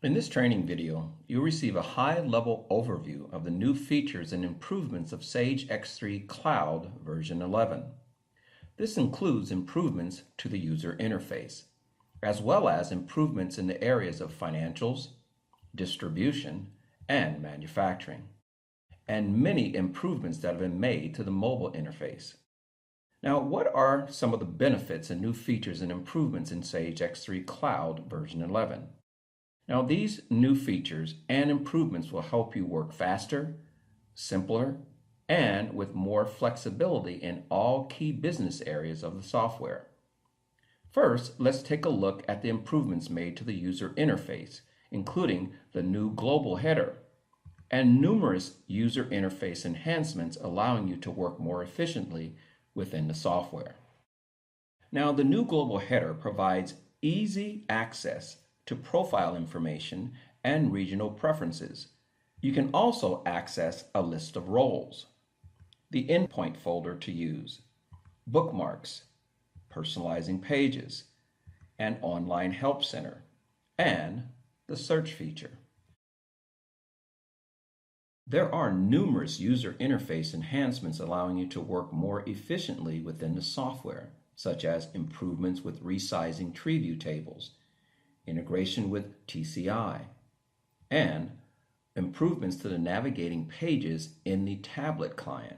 In this training video, you'll receive a high-level overview of the new features and improvements of Sage X3 Cloud version 11. This includes improvements to the user interface, as well as improvements in the areas of financials, distribution, and manufacturing, and many improvements that have been made to the mobile interface. Now, what are some of the benefits and new features and improvements in Sage X3 Cloud version 11? Now, these new features and improvements will help you work faster, simpler, and with more flexibility in all key business areas of the software. First, let's take a look at the improvements made to the user interface, including the new global header and numerous user interface enhancements allowing you to work more efficiently within the software. Now, the new global header provides easy access to profile information and regional preferences. You can also access a list of roles, the endpoint folder to use, bookmarks, personalizing pages, an online help center, and the search feature. There are numerous user interface enhancements allowing you to work more efficiently within the software, such as improvements with resizing tree view tables, integration with TCI, and improvements to the navigating pages in the tablet client.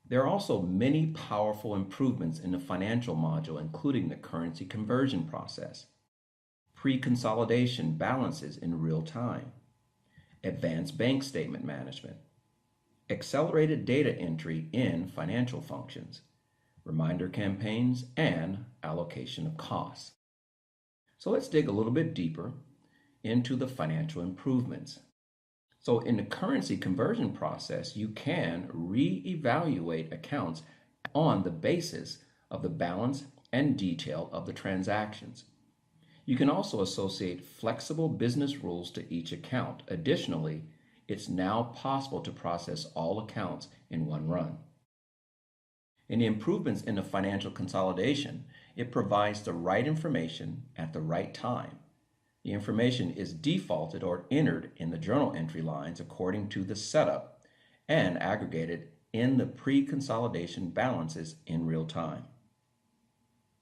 There are also many powerful improvements in the financial module, including the currency conversion process, pre-consolidation balances in real time, advanced bank statement management, accelerated data entry in financial functions, reminder campaigns, and allocation of costs. So let's dig a little bit deeper into the financial improvements. So in the currency conversion process, you can re-evaluate accounts on the basis of the balance and detail of the transactions. You can also associate flexible business rules to each account. Additionally, it's now possible to process all accounts in one run. In the improvements in the financial consolidation, it provides the right information at the right time. The information is defaulted or entered in the journal entry lines according to the setup and aggregated in the pre-consolidation balances in real time.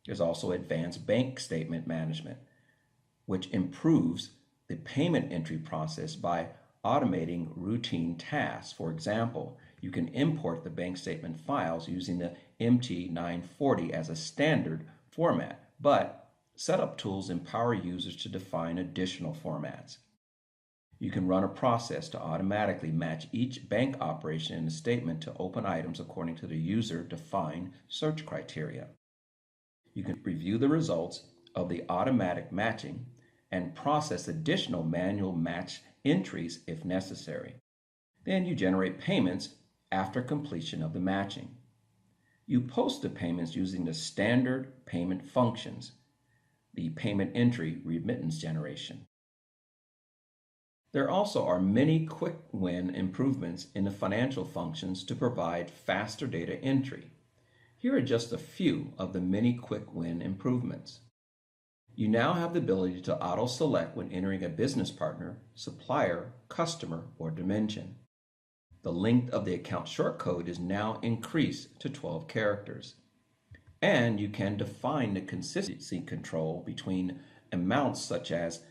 There's also advanced bank statement management, which improves the payment entry process by automating routine tasks. For example, you can import the bank statement files using the MT940 as a standard format, but setup tools empower users to define additional formats. You can run a process to automatically match each bank operation in the statement to open items according to the user-defined search criteria. You can review the results of the automatic matching and process additional manual match entries if necessary. Then you generate payments after completion of the matching. You post the payments using the standard payment functions, the payment entry remittance generation. There also are many quick win improvements in the financial functions to provide faster data entry. Here are just a few of the many quick win improvements. You now have the ability to auto-select when entering a business partner, supplier, customer, or dimension. The length of the account shortcode is now increased to 12 characters. And you can define the consistency control between amounts such as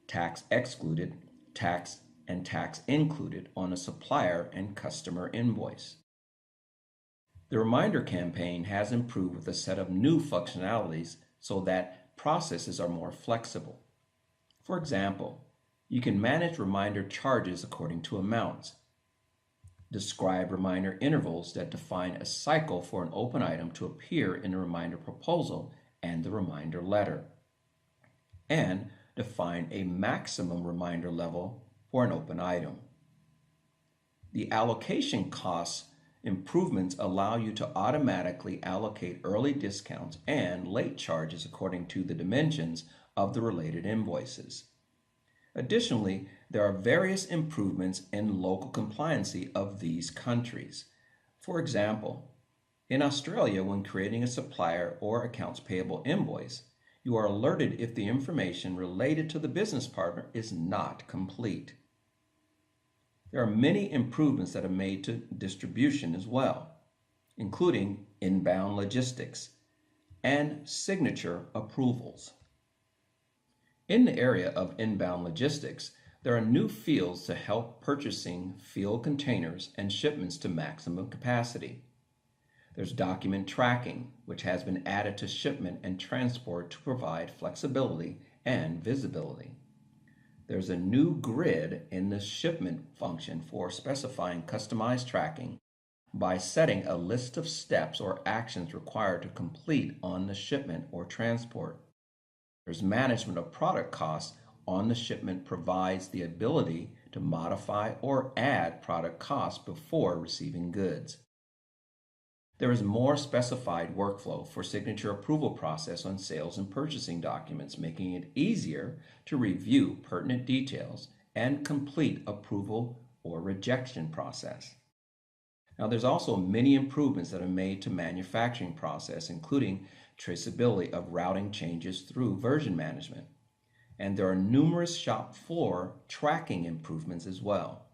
tax excluded, tax, and tax included on a supplier and customer invoice. The reminder campaign has improved with a set of new functionalities so that processes are more flexible. For example, you can manage reminder charges according to amounts, describe reminder intervals that define a cycle for an open item to appear in the reminder proposal and the reminder letter, and define a maximum reminder level for an open item. The allocation costs improvements allow you to automatically allocate early discounts and late charges according to the dimensions of the related invoices. Additionally, there are various improvements in local compliancy of these countries. For example, in Australia, when creating a supplier or accounts payable invoice, You are alerted if the information related to the business partner is not complete. There are many improvements that are made to distribution as well, including inbound logistics and signature approvals. In the area of inbound logistics, there are new fields to help purchasing fill containers and shipments to maximum capacity. There's document tracking, which has been added to shipment and transport to provide flexibility and visibility. There's a new grid in the shipment function for specifying customized tracking by setting a list of steps or actions required to complete on the shipment or transport. There's management of product costs on the shipment provides the ability to modify or add product costs before receiving goods. There is more specified workflow for signature approval process on sales and purchasing documents, making it easier to review pertinent details and complete approval or rejection process. Now, there's also many improvements that are made to manufacturing process, including traceability of routing changes through version management. And there are numerous shop floor tracking improvements as well.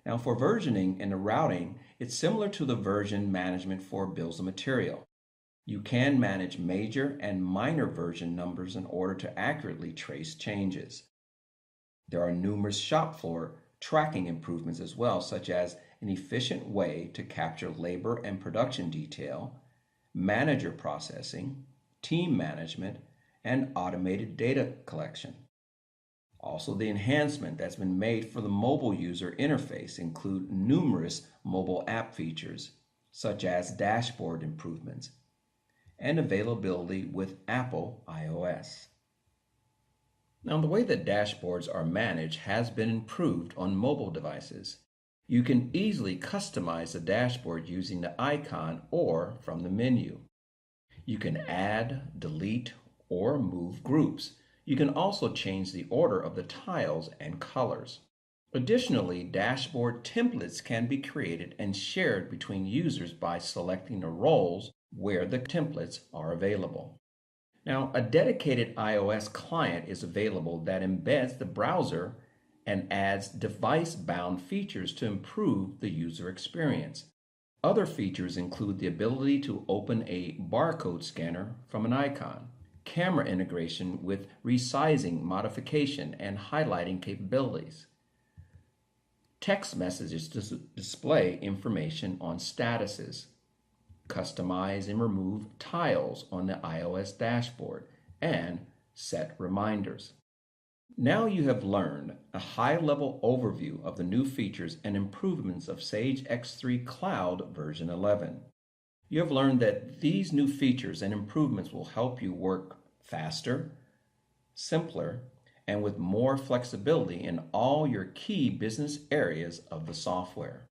Now, for versioning and the routing, it's similar to the version management for bills of material. You can manage major and minor version numbers in order to accurately trace changes. There are numerous shop floor tracking improvements as well, such as an efficient way to capture labor and production detail, manager processing, team management, and automated data collection. Also, the enhancement that's been made for the mobile user interface include numerous mobile app features, such as dashboard improvements, and availability with Apple iOS. Now, the way that dashboards are managed has been improved on mobile devices. You can easily customize the dashboard using the icon or from the menu. You can add, delete, or move groups. You can also change the order of the tiles and colors. Additionally, dashboard templates can be created and shared between users by selecting the roles where the templates are available. Now, a dedicated iOS client is available that embeds the browser and adds device-bound features to improve the user experience. Other features include the ability to open a barcode scanner from an icon, camera integration with resizing, modification, and highlighting capabilities, text messages to display information on statuses, customize and remove tiles on the iOS dashboard, and set reminders. Now you have learned a high-level overview of the new features and improvements of Sage X3 Cloud version 11. You have learned that these new features and improvements will help you work faster, simpler, and with more flexibility in all your key business areas of the software.